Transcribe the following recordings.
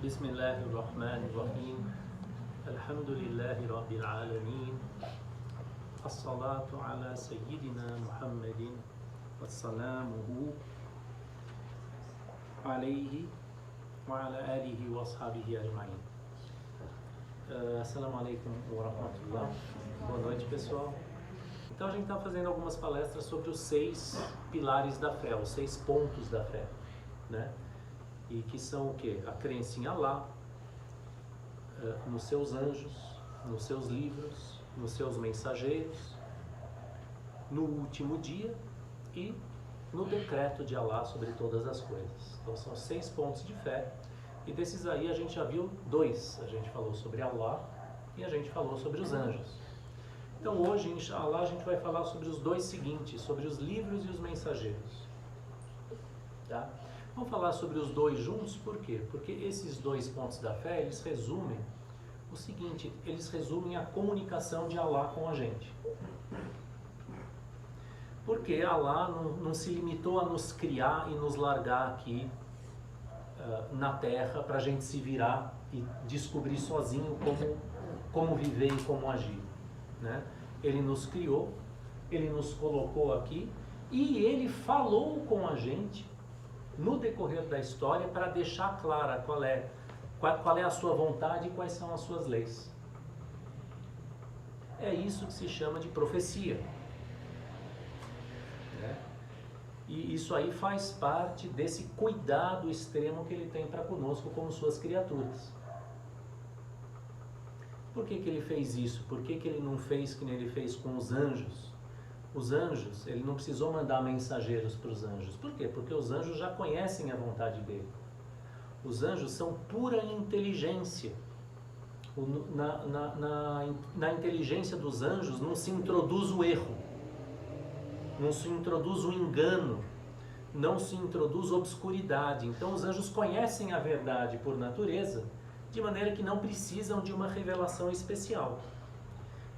بسم الله الرحمن الرحيم الحمد لله رب العالمين الصلاة على سيدنا محمد وسلامه عليه وعلى آله وأصحابه أجمعين. Assalamu alaikum wa rahmatullah. Boa noite, pessoal. Então a gente está fazendo algumas palestras sobre os 6 pilares da fé, os 6 pontos da fé, né? E que são o quê? A crença em Allah, nos seus anjos, nos seus livros, nos seus mensageiros, no último dia e no decreto de Allah sobre todas as coisas. Então são 6 pontos de fé. E desses aí a gente já viu 2. A gente falou sobre Allah e a gente falou sobre os anjos. Então hoje, inshallah, a gente vai falar sobre os 2 seguintes, sobre os livros e os mensageiros. Tá? Vamos falar sobre os 2 juntos, por quê? Porque esses 2 pontos da fé, eles resumem o seguinte, eles resumem a comunicação de Allah com a gente. Porque Allah não se limitou a nos criar e nos largar aqui na Terra para a gente se virar e descobrir sozinho como viver e como agir, né? Ele nos criou, ele nos colocou aqui e ele falou com a gente no decorrer da história para deixar clara qual é a sua vontade e quais são as suas leis. É isso que se chama de profecia, né? E isso aí faz parte desse cuidado extremo que ele tem para conosco como suas criaturas. Por que ele fez isso? Por que ele não fez que nem ele fez com os anjos? Os anjos, ele não precisou mandar mensageiros para os anjos. Por quê? Porque os anjos já conhecem a vontade dele. Os anjos são pura inteligência. Na inteligência dos anjos não se introduz o erro, não se introduz o engano, não se introduz obscuridade. Então os anjos conhecem a verdade por natureza, de maneira que não precisam de uma revelação especial.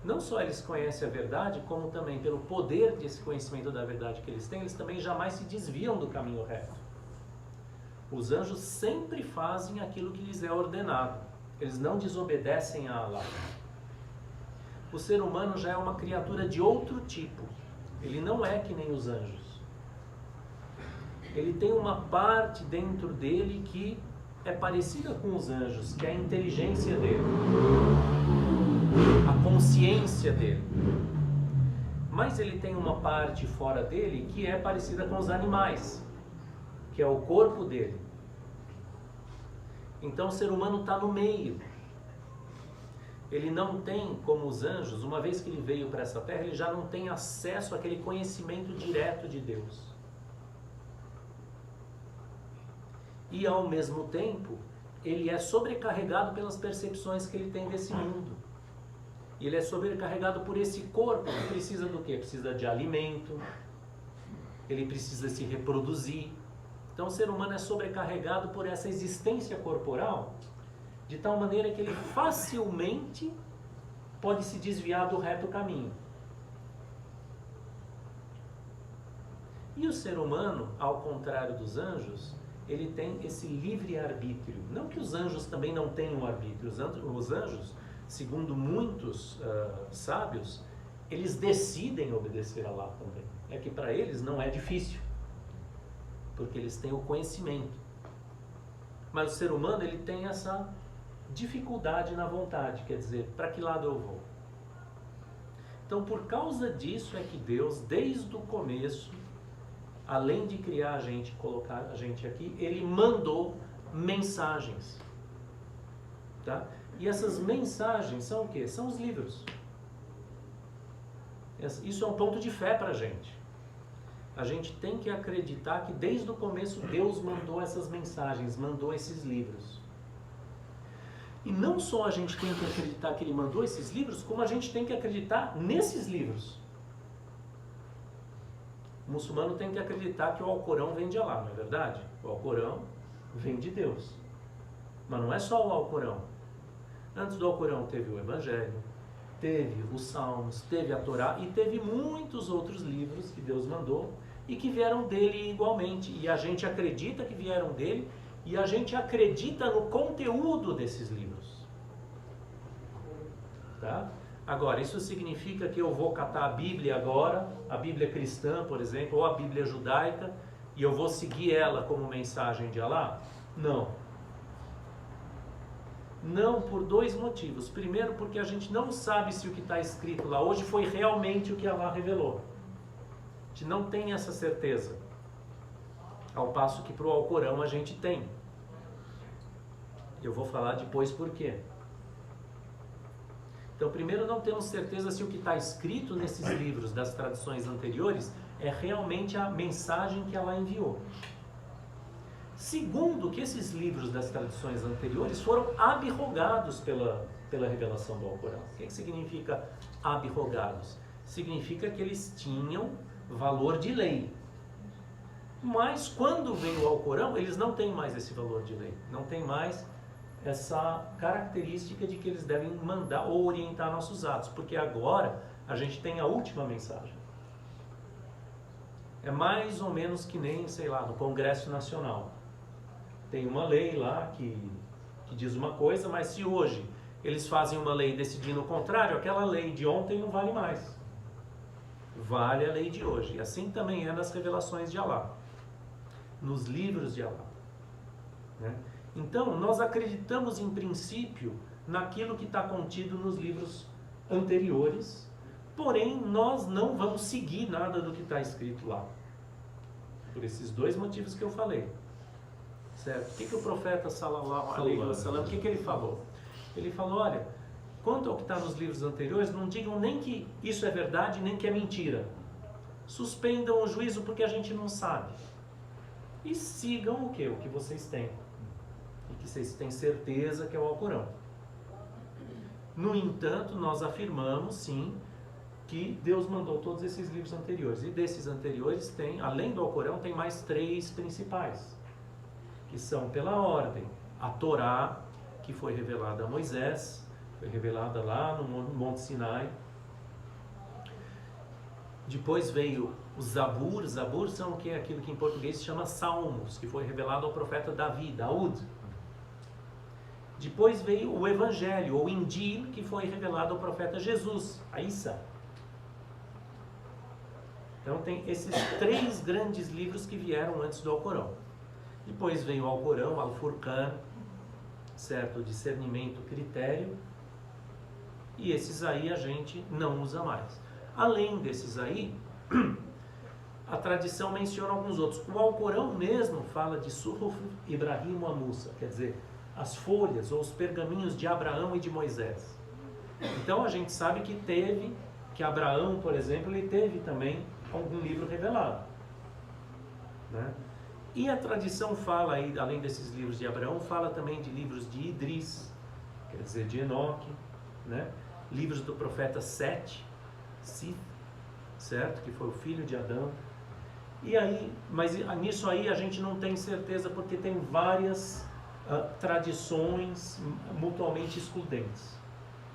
Não só eles conhecem a verdade, como também pelo poder desse conhecimento da verdade que eles têm, eles também jamais se desviam do caminho reto. Os anjos sempre fazem aquilo que lhes é ordenado. Eles não desobedecem a Allah. O ser humano já é uma criatura de outro tipo. Ele não é que nem os anjos. Ele tem uma parte dentro dele que é parecida com os anjos, que é a inteligência dele, a consciência dele. Mas ele tem uma parte fora dele que é parecida com os animais, que é o corpo dele. Então o ser humano está no meio. Ele não tem, como os anjos, uma vez que ele veio para essa terra, ele já não tem acesso àquele conhecimento direto de Deus. E ao mesmo tempo, ele é sobrecarregado pelas percepções que ele tem desse mundo. E ele é sobrecarregado por esse corpo que precisa do quê? Precisa de alimento, ele precisa se reproduzir. Então o ser humano é sobrecarregado por essa existência corporal, de tal maneira que ele facilmente pode se desviar do reto caminho. E o ser humano, ao contrário dos anjos, ele tem esse livre-arbítrio. Não que os anjos também não tenham arbítrio. Os anjos, segundo muitos sábios, eles decidem obedecer a Allah também. É que para eles não é difícil, porque eles têm o conhecimento. Mas o ser humano, ele tem essa dificuldade na vontade, quer dizer, para que lado eu vou? Então, por causa disso é que Deus, desde o começo, além de criar a gente, colocar a gente aqui, ele mandou mensagens. Tá? E essas mensagens são o quê? São os livros. Isso é um ponto de fé para a gente. A gente tem que acreditar que desde o começo Deus mandou essas mensagens, mandou esses livros. E não só a gente tem que acreditar que ele mandou esses livros, como a gente tem que acreditar nesses livros. O muçulmano tem que acreditar que o Alcorão vem de Allah, não é verdade? O Alcorão vem de Deus. Mas não é só o Alcorão. Antes do Alcorão teve o Evangelho, teve os Salmos, teve a Torá e teve muitos outros livros que Deus mandou e que vieram dele igualmente. E a gente acredita que vieram dele e a gente acredita no conteúdo desses livros. Tá? Agora, isso significa que eu vou catar a Bíblia agora, a Bíblia cristã, por exemplo, ou a Bíblia judaica, e eu vou seguir ela como mensagem de Alá? Não. Não, por dois motivos. Primeiro, porque a gente não sabe se o que está escrito lá hoje foi realmente o que Alá revelou. A gente não tem essa certeza. Ao passo que para o Alcorão a gente tem. Eu vou falar depois por quê. Então, primeiro, não temos certeza se o que está escrito nesses livros das tradições anteriores é realmente a mensagem que ela enviou. Segundo, que esses livros das tradições anteriores foram abrogados pela revelação do Alcorão. O que significa abrogados? Significa que eles tinham valor de lei. Mas quando vem o Alcorão, eles não têm mais esse valor de lei. Não tem mais essa característica de que eles devem mandar ou orientar nossos atos, porque agora a gente tem a última mensagem. É mais ou menos que nem, sei lá, no Congresso Nacional. Tem uma lei lá que diz uma coisa, mas se hoje eles fazem uma lei decidindo o contrário, aquela lei de ontem não vale mais. Vale a lei de hoje. E assim também é nas revelações de Alá, nos livros de Alá, né? Então, nós acreditamos em princípio naquilo que está contido nos livros anteriores, porém nós não vamos seguir nada do que está escrito lá. Por esses dois motivos que eu falei. Certo? O que o profeta sallallahu alaihi wasallam, o que ele falou? Ele falou, olha, quanto ao que está nos livros anteriores, não digam nem que isso é verdade, nem que é mentira. Suspendam o juízo porque a gente não sabe. E sigam o quê? O que vocês têm. E que vocês têm certeza que é o Alcorão. No entanto, nós afirmamos, sim, que Deus mandou todos esses livros anteriores. E desses anteriores tem, além do Alcorão, tem mais 3 principais, que são pela ordem. A Torá, que foi revelada a Moisés, foi revelada lá no Monte Sinai. Depois veio o Zabur. Zabur são aquilo que em português se chama Salmos, que foi revelado ao profeta Davi, Daúd. Depois veio o Evangelho, ou Injil, que foi revelado ao profeta Jesus, a Isa. Então tem esses 3 grandes livros que vieram antes do Alcorão. Depois veio o Alcorão, Al-Furqan, certo? Discernimento, critério. E esses aí a gente não usa mais. Além desses aí, a tradição menciona alguns outros. O Alcorão mesmo fala de Suhuf Ibrahim wa Musa, quer dizer, as folhas ou os pergaminhos de Abraão e de Moisés. Então a gente sabe que Abraão, por exemplo, ele teve também algum livro revelado, né? E a tradição fala aí, além desses livros de Abraão, fala também de livros de Idris, quer dizer, de Enoque, né? Livros do profeta Sete, certo? Que foi o filho de Adão. E aí, mas nisso aí a gente não tem certeza, porque tem várias tradições mutuamente excludentes,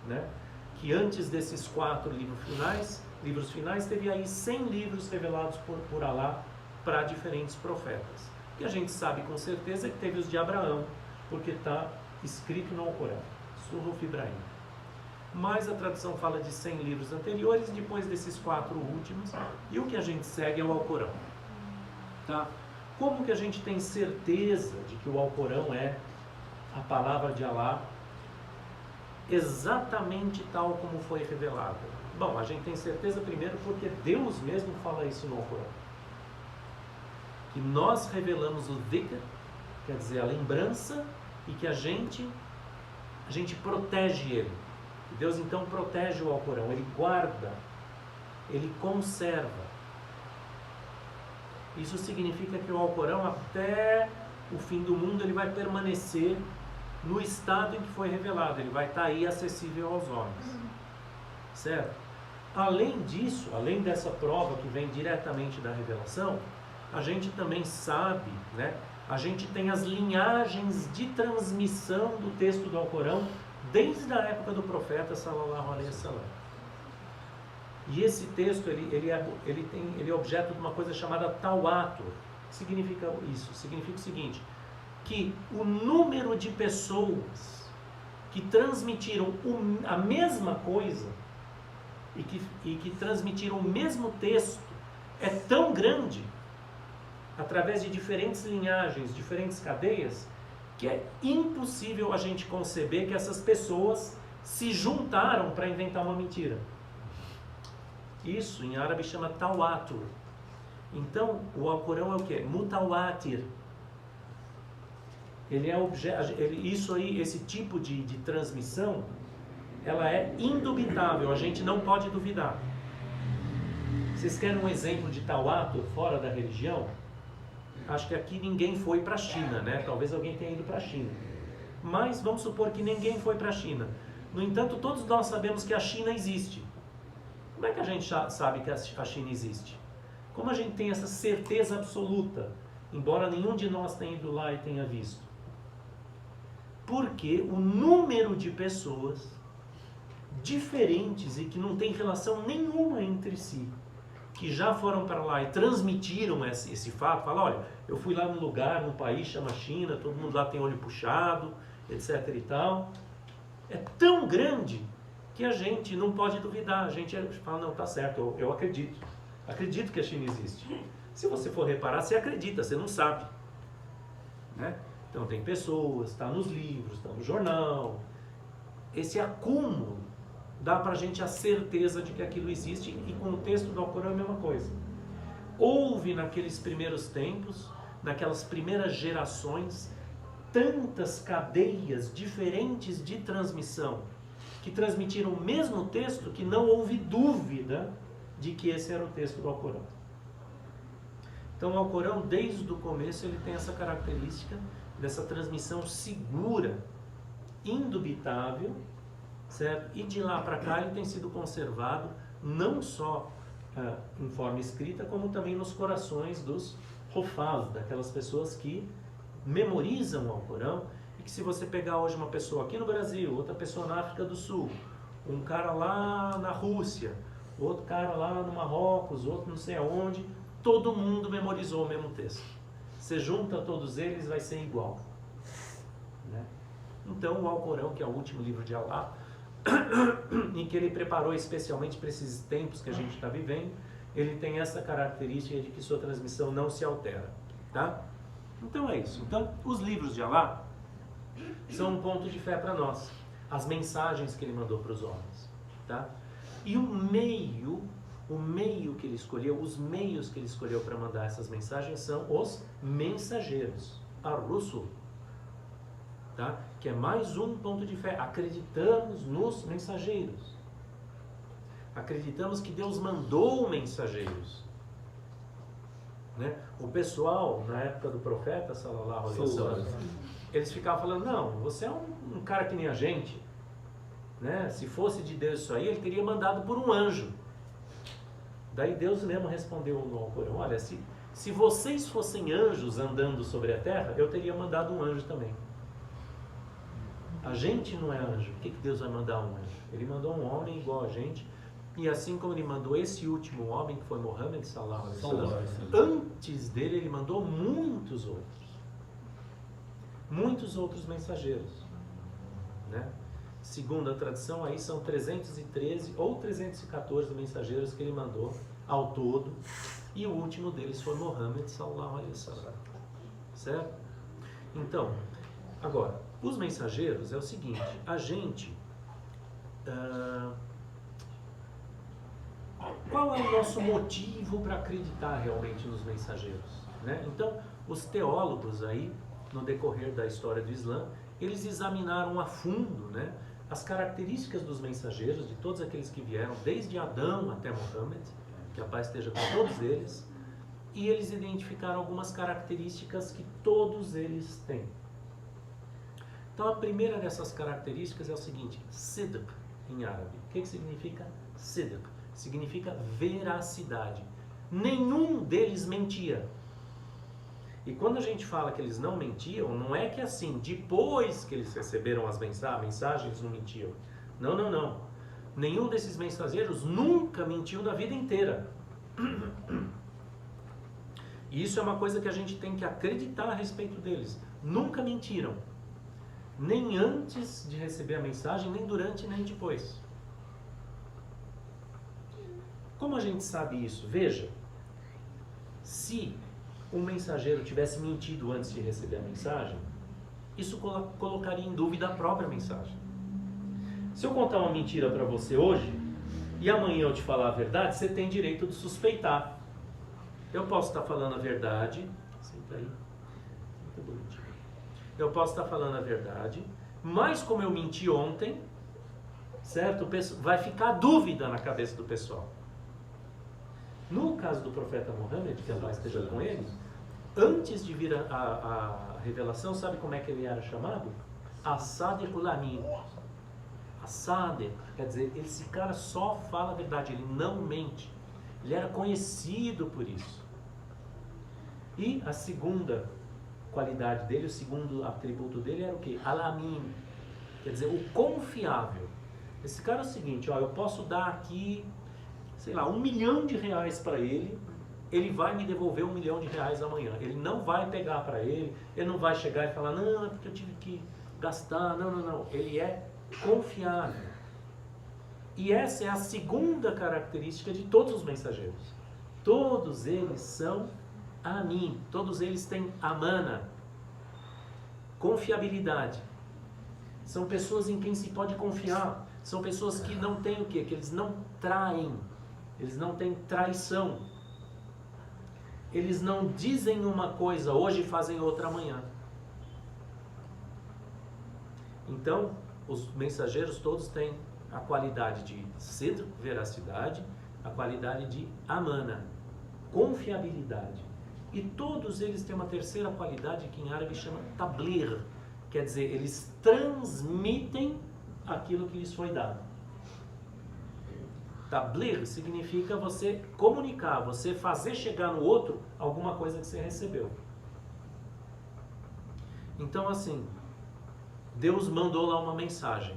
né? Que antes desses 4 livros finais, teve aí 100 livros revelados por Alá para diferentes profetas. E a gente sabe com certeza que teve os de Abraão, porque está escrito no Alcorão, Suhuf Ibrahim. Mas a tradição fala de 100 livros anteriores, depois desses 4 últimos, e o que a gente segue é o Alcorão. Tá? Como que a gente tem certeza de que o Alcorão é a palavra de Alá exatamente tal como foi revelada? Bom, a gente tem certeza primeiro porque Deus mesmo fala isso no Alcorão. Que nós revelamos o dhikr, quer dizer, a lembrança, e que a gente protege ele. Que Deus então protege o Alcorão, ele guarda, ele conserva. Isso significa que o Alcorão, até o fim do mundo, ele vai permanecer no estado em que foi revelado, ele vai estar aí acessível aos homens. Certo? Além disso, além dessa prova que vem diretamente da revelação, a gente também sabe, né? A gente tem as linhagens de transmissão do texto do Alcorão desde a época do profeta sallallahu alaihi wasallam. E esse texto ele é objeto de uma coisa chamada tawatur. O que significa isso? Significa o seguinte: que o número de pessoas que transmitiram a mesma coisa e que transmitiram o mesmo texto é tão grande, através de diferentes linhagens, diferentes cadeias, que é impossível a gente conceber que essas pessoas se juntaram para inventar uma mentira. Isso em árabe chama tawatur. Então o Alcorão é o que? Mutawatir. Ele é isso aí, esse tipo de transmissão, ela é indubitável, a gente não pode duvidar. Vocês querem um exemplo de tawatur fora da religião? Acho que aqui ninguém foi para a China, né? Talvez alguém tenha ido para a China. Mas vamos supor que ninguém foi para a China. No entanto, todos nós sabemos que a China existe. Como é que a gente sabe que a China existe? Como a gente tem essa certeza absoluta, embora nenhum de nós tenha ido lá e tenha visto? Porque o número de pessoas diferentes e que não tem relação nenhuma entre si, que já foram para lá e transmitiram esse fato, falam, olha, eu fui lá num lugar, num país chama China, todo mundo lá tem olho puxado, etc e tal, é tão grande que a gente não pode duvidar, a gente fala, não, tá certo, eu acredito que a China existe. Se você for reparar, você acredita, você não sabe, né? Então tem pessoas, está nos livros, está no jornal, esse acúmulo dá para a gente a certeza de que aquilo existe, e com o texto do Alcorão é a mesma coisa. Houve naqueles primeiros tempos, naquelas primeiras gerações, tantas cadeias diferentes de transmissão, que transmitiram o mesmo texto, que não houve dúvida de que esse era o texto do Alcorão. Então o Alcorão, desde o começo, ele tem essa característica dessa transmissão segura, indubitável, certo? E de lá para cá ele tem sido conservado não só em forma escrita, como também nos corações dos hufaz, daquelas pessoas que memorizam o Alcorão, e que se você pegar hoje uma pessoa aqui no Brasil, outra pessoa na África do Sul, um cara lá na Rússia, outro cara lá no Marrocos, outro não sei aonde, todo mundo memorizou o mesmo texto. Você junta todos eles, vai ser igual, né? Então o Alcorão, que é o último livro de Alá, em que ele preparou especialmente para esses tempos que a gente está vivendo, ele tem essa característica de que sua transmissão não se altera, tá? Então é isso. Então os livros de Alá são um ponto de fé para nós, as mensagens que ele mandou para os homens, tá? E o meio que ele escolheu, os meios que ele escolheu para mandar essas mensagens são os mensageiros, ar-rusul, tá? Que é mais um ponto de fé. Acreditamos nos mensageiros. Acreditamos que Deus mandou mensageiros, né? O pessoal, na época do profeta, sallallahu alaihi wasallam, eles ficavam falando, não, você é um cara que nem a gente, né? Se fosse de Deus isso aí, ele teria mandado por um anjo. Daí Deus mesmo respondeu no Alcorão, olha, se vocês fossem anjos andando sobre a terra, eu teria mandado um anjo também. A gente não é anjo, por que Deus vai mandar um anjo? Ele mandou um homem igual a gente, e assim como ele mandou esse último homem, que foi Muhammad sallallahu alaihi wasallam, antes dele ele mandou muitos outros mensageiros, né? Segundo a tradição, aí são 313 ou 314 mensageiros que ele mandou ao todo, e o último deles foi Muhammad sallallahu alaihi wasallam, certo? Então, agora, os mensageiros é o seguinte, a gente, qual é o nosso motivo para acreditar realmente nos mensageiros, né? Então, os teólogos aí, no decorrer da história do Islã, eles examinaram a fundo, né, as características dos mensageiros, de todos aqueles que vieram, desde Adão até Muhammad, que a paz esteja com todos eles, e eles identificaram algumas características que todos eles têm. Então a primeira dessas características é o seguinte, sidq em árabe. O que significa sidq? Significa veracidade. Nenhum deles mentia. E quando a gente fala que eles não mentiam, não é que assim, depois que eles receberam as mensagens, não mentiam. Não, não, não. Nenhum desses mensageiros nunca mentiu na vida inteira. E isso é uma coisa que a gente tem que acreditar a respeito deles. Nunca mentiram. Nem antes de receber a mensagem, nem durante, nem depois. Como a gente sabe isso? Veja, se um mensageiro tivesse mentido antes de receber a mensagem, isso colocaria em dúvida a própria mensagem. Se eu contar uma mentira para você hoje, e amanhã eu te falar a verdade, você tem direito de suspeitar. Eu posso estar falando a verdade, senta aí, muito bonitinho. Eu posso estar falando a verdade, mas como eu menti ontem, certo? Vai ficar dúvida na cabeça do pessoal. No caso do profeta Muhammad, que Allah esteja com ele, antes de vir a revelação, sabe como é que ele era chamado? As-Sadiqul Amin. As-Sadiq, quer dizer, esse cara só fala a verdade, ele não mente. Ele era conhecido por isso. E a segunda qualidade dele, o segundo atributo dele era o quê? Al-Amin, quer dizer, o confiável. Esse cara é o seguinte, ó, eu posso dar aqui, sei lá, R$1 milhão para ele, ele vai me devolver R$1 milhão amanhã. Ele não vai pegar para ele não vai chegar e falar, não, é porque eu tive que gastar, não. Ele é confiável. E essa é a segunda característica de todos os mensageiros. Todos eles são Amin, todos eles têm amana, confiabilidade. São pessoas em quem se pode confiar. São pessoas que não têm o quê? Que eles não traem. Eles não têm traição. Eles não dizem uma coisa hoje e fazem outra amanhã. Então, os mensageiros todos têm a qualidade de sidq, veracidade, a qualidade de amana, confiabilidade. E todos eles têm uma terceira qualidade que em árabe chama tabligh, quer dizer, eles transmitem aquilo que lhes foi dado. Tabligh significa você comunicar, você fazer chegar no outro alguma coisa que você recebeu. Então assim, Deus mandou lá uma mensagem.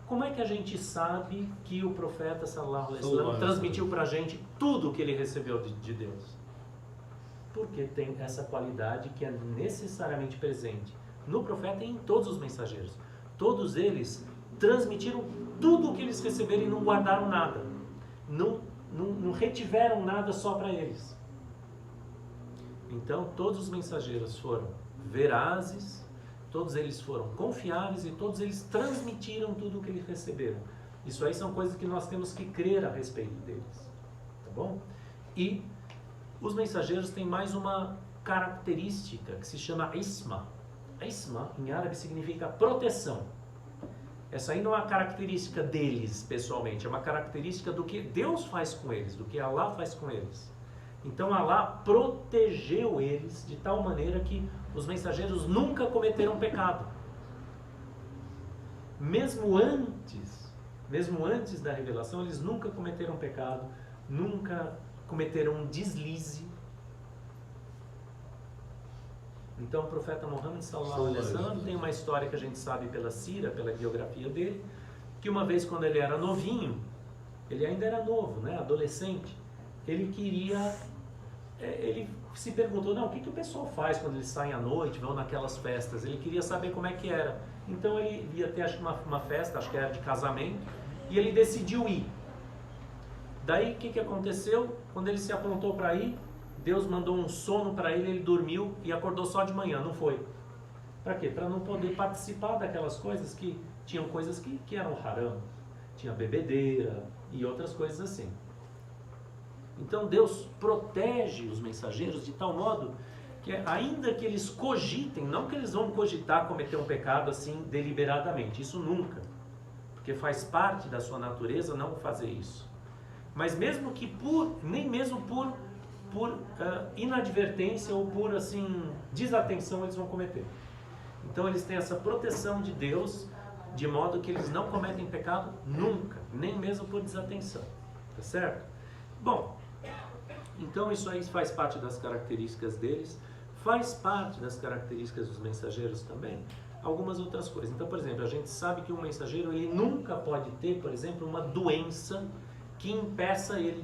Como é que a gente sabe que o profeta sallallahu alaihi wasallam transmitiu para a gente tudo o que ele recebeu de Deus? Porque tem essa qualidade que é necessariamente presente no profeta e em todos os mensageiros. Todos eles transmitiram tudo o que eles receberam e não guardaram nada. Não retiveram nada só para eles. Então todos os mensageiros foram verazes, todos eles foram confiáveis e todos eles transmitiram tudo o que eles receberam. Isso aí são coisas que nós temos que crer a respeito deles. Tá bom? E os mensageiros têm mais uma característica que se chama isma. Isma, em árabe, significa proteção. Essa aí não é uma característica deles, pessoalmente. É uma característica do que Deus faz com eles, do que Allah faz com eles. Então Allah protegeu eles de tal maneira que os mensageiros nunca cometeram pecado. Mesmo antes da revelação, eles nunca cometeram pecado, nunca cometeram um deslize. Então o profeta Muhammad sallallahu alaihi wasallam tem uma história que a gente sabe pela sira, pela biografia dele, que uma vez quando ele era novinho, ele ainda era novo, né, adolescente, ele se perguntou, não, o que o pessoal faz quando eles saem à noite, vão naquelas festas? Ele queria saber como é que era. Então ele ia ter, acho que uma festa, acho que era de casamento, e ele decidiu ir. Daí o que aconteceu? Quando ele se aprontou para ir, Deus mandou um sono para ele, ele dormiu e acordou só de manhã, não foi. Para quê? Para não poder participar daquelas coisas que tinham coisas que eram haram, tinha bebedeira e outras coisas assim. Então Deus protege os mensageiros de tal modo que ainda que eles cogitem, não que eles vão cogitar cometer um pecado assim deliberadamente, isso nunca, porque faz parte da sua natureza não fazer isso. Mas mesmo que nem mesmo por inadvertência ou por assim desatenção eles vão cometer. Então eles têm essa proteção de Deus de modo que eles não cometem pecado nunca, nem mesmo por desatenção, tá certo? Bom, então isso aí faz parte das características deles, faz parte das características dos mensageiros também, algumas outras coisas. Então, por exemplo, a gente sabe que um mensageiro ele nunca pode ter, por exemplo, uma doença que impeça ele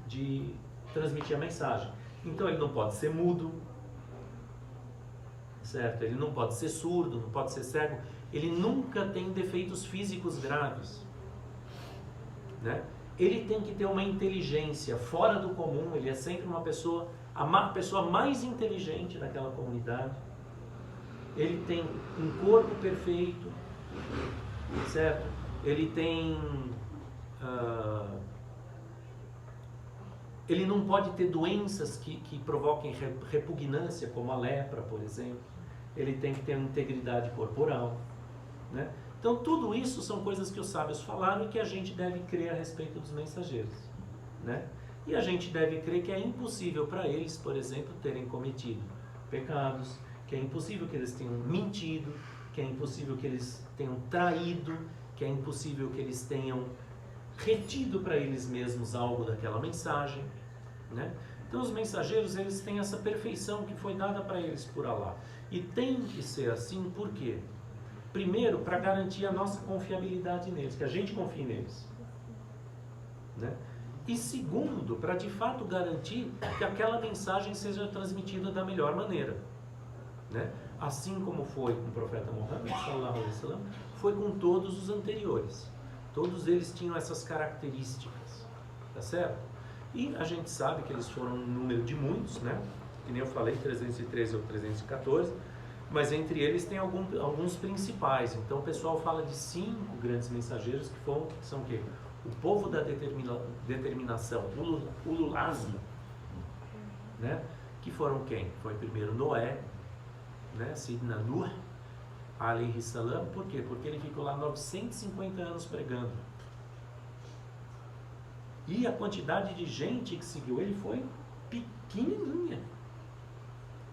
de transmitir a mensagem. Então ele não pode ser mudo, certo? Ele não pode ser surdo, não pode ser cego. Ele nunca tem defeitos físicos graves, né? Ele tem que ter uma inteligência fora do comum. Ele é sempre uma pessoa, a pessoa mais inteligente daquela comunidade. Ele tem um corpo perfeito, certo? Ele tem... ele não pode ter doenças que provoquem repugnância, como a lepra, por exemplo. Ele tem que ter uma integridade corporal, né? Então tudo isso são coisas que os sábios falaram e que a gente deve crer a respeito dos mensageiros, né? E a gente deve crer que é impossível para eles, por exemplo, terem cometido pecados, que é impossível que eles tenham mentido, que é impossível que eles tenham traído, que é impossível que eles tenham retido para eles mesmos algo daquela mensagem, né? Então os mensageiros, eles têm essa perfeição que foi dada para eles por Allah. E tem que ser assim, por quê? Primeiro, para garantir a nossa confiabilidade neles, que a gente confie neles, né? E segundo, para de fato garantir que aquela mensagem seja transmitida da melhor maneira, né? Assim como foi com o profeta Muhammad, sallallahu alaihi wasallam, foi com todos os anteriores. Todos eles tinham essas características, tá certo? E a gente sabe que eles foram um número de muitos, né? Que nem eu falei, 313 ou 314, mas entre eles tem alguns principais. Então o pessoal fala de 5 grandes mensageiros que são o quê? O povo da determinação, Ulul Azm, né? Que foram quem? Foi primeiro Noé, né? Sidna Nuh, alayhi salam. Por quê? Porque ele ficou lá 950 anos pregando. E a quantidade de gente que seguiu ele foi pequenininha.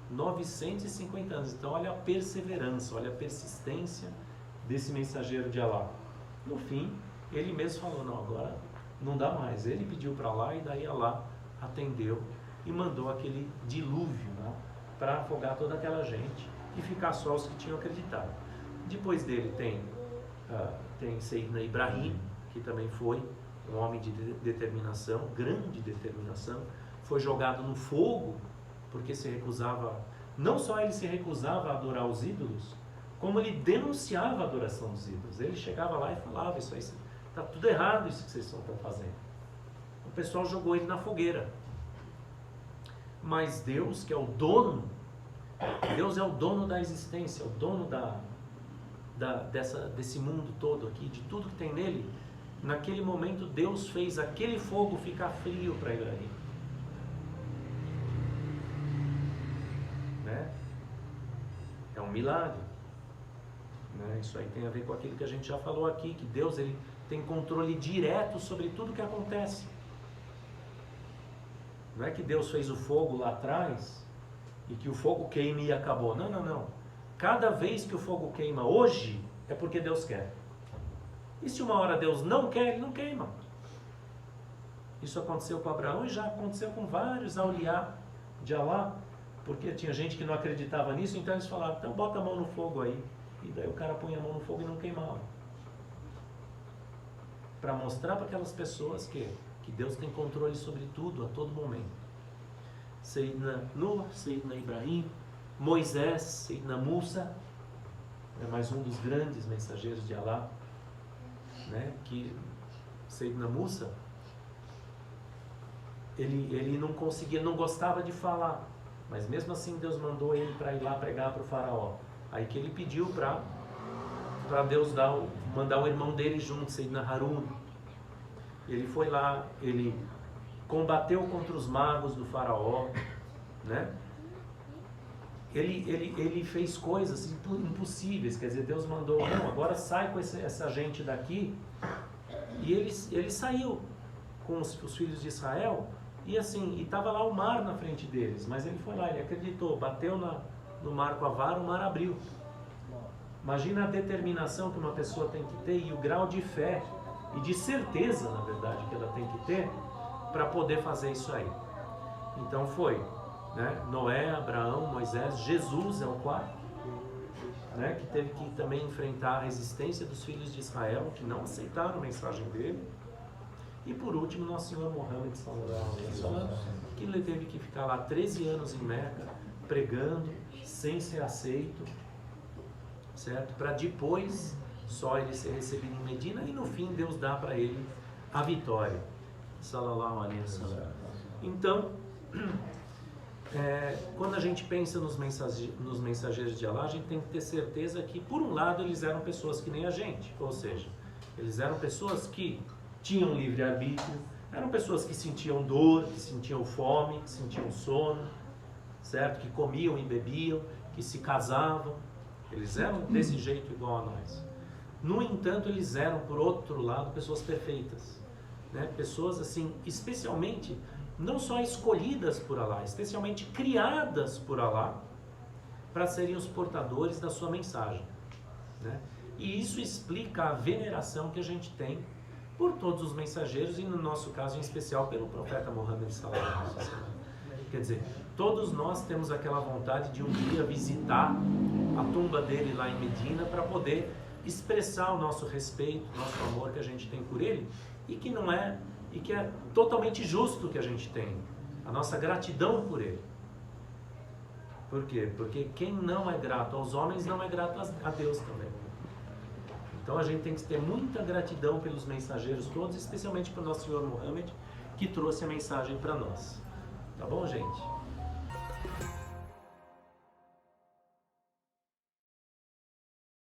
950 anos. Então olha a perseverança, olha a persistência desse mensageiro de Allah. No fim, ele mesmo falou, não, agora não dá mais. Ele pediu para Allah e daí Allah atendeu e mandou aquele dilúvio, né, para afogar toda aquela gente e ficar só os que tinham acreditado. Depois dele tem Sayyidina Ibrahim, que também foi um homem de determinação, grande determinação. Foi jogado no fogo porque se recusava, não só ele se recusava a adorar os ídolos, como ele denunciava a adoração dos ídolos. Ele chegava lá e falava, isso aí está tudo errado, isso que vocês estão fazendo. O pessoal jogou ele na fogueira. Mas Deus, que é o dono, Deus é o dono da existência, o dono desse mundo todo aqui, de tudo que tem nele. Naquele momento Deus fez aquele fogo ficar frio para Ibrahim, né? É um milagre, né? Isso aí tem a ver com aquilo que a gente já falou aqui, que Deus, ele tem controle direto sobre tudo que acontece. Não é que Deus fez o fogo lá atrás e que o fogo queima e acabou. Não, não, não. Cada vez que o fogo queima hoje é porque Deus quer. E se uma hora Deus não quer, ele não queima. Isso aconteceu com Abraão e já aconteceu com vários auliá de Allah, porque tinha gente que não acreditava nisso, então eles falavam, então bota a mão no fogo aí. E daí o cara punha a mão no fogo e não queimava. Para mostrar para aquelas pessoas que Deus tem controle sobre tudo, a todo momento. Sayyidina Nuh, Sayyidina Ibrahim, Moisés, Sayyidina Musa, é mais um dos grandes mensageiros de Allah, né? Que Sayyidina Musa, ele não conseguia, não gostava de falar, mas mesmo assim Deus mandou ele para ir lá pregar para o faraó. Aí que ele pediu para Deus mandar o irmão dele junto, Sayyidina Harun. Ele foi lá, ele combateu contra os magos do faraó, né? Ele fez coisas impossíveis, quer dizer, Deus mandou, não, agora sai com essa gente daqui. E ele saiu com os filhos de Israel, e assim, e estava lá o mar na frente deles, mas ele foi lá, ele acreditou, bateu no mar com a vara, o mar abriu. Imagina a determinação que uma pessoa tem que ter e o grau de fé e de certeza, na verdade, que ela tem que ter para poder fazer isso aí. Então foi, né? Noé, Abraão, Moisés, Jesus é o quarto, né? Que teve que também enfrentar a resistência dos filhos de Israel, que não aceitaram a mensagem dele. E por último, Nosso Senhor Muhammad sallallahu alaihi wasallam, que ele teve que ficar lá 13 anos em Meca, pregando, sem ser aceito, certo? Para depois só ele ser recebido em Medina, e no fim Deus dá para ele a vitória, sallallahu alaihi wasallam. Então, quando a gente pensa nos mensageiros de Allah, a gente tem que ter certeza que, por um lado, eles eram pessoas que nem a gente, ou seja, eles eram pessoas que tinham livre-arbítrio, eram pessoas que sentiam dor, que sentiam fome, que sentiam sono, certo? Que comiam e bebiam, que se casavam. Eles eram desse jeito igual a nós. No entanto, eles eram, por outro lado, pessoas perfeitas, né? Pessoas assim, especialmente, não só escolhidas por Allah, especialmente criadas por Allah para serem os portadores da sua mensagem, né? E isso explica a veneração que a gente tem por todos os mensageiros, e no nosso caso em especial pelo profeta Muhammad sallallahu alaihi wasallam. Quer dizer, todos nós temos aquela vontade de um dia visitar a tumba dele lá em Medina para poder expressar o nosso respeito, o nosso amor que a gente tem por ele, e que é totalmente justo que a gente tem, a nossa gratidão por ele. Por quê? Porque quem não é grato aos homens não é grato a Deus também. Então a gente tem que ter muita gratidão pelos mensageiros todos, especialmente para o nosso Senhor Muhammad, que trouxe a mensagem para nós. Tá bom, gente?